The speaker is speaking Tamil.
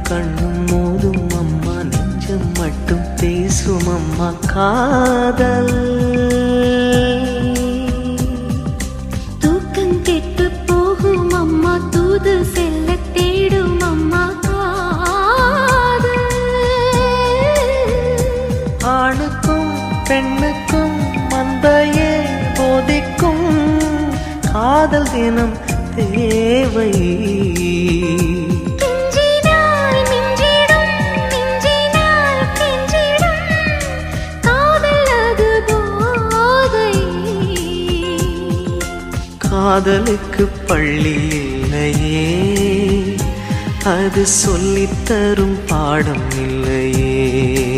கண்ணும் மோதும் அம்மா, நெஞ்சம் மட்டும் பேசும் அம்மா காதல். தூக்கம் கெட்டு போகும் அம்மா, தூது செல்ல தேடும் அம்மா காதல். ஆணுக்கும் பெண்ணுக்கும் மந்தையே போதிக்கும் காதல் தினம் தேவை. காதலுக்கு பள்ளி இல்லையே, அது சொல்லித்தரும் பாடம் இல்லையே.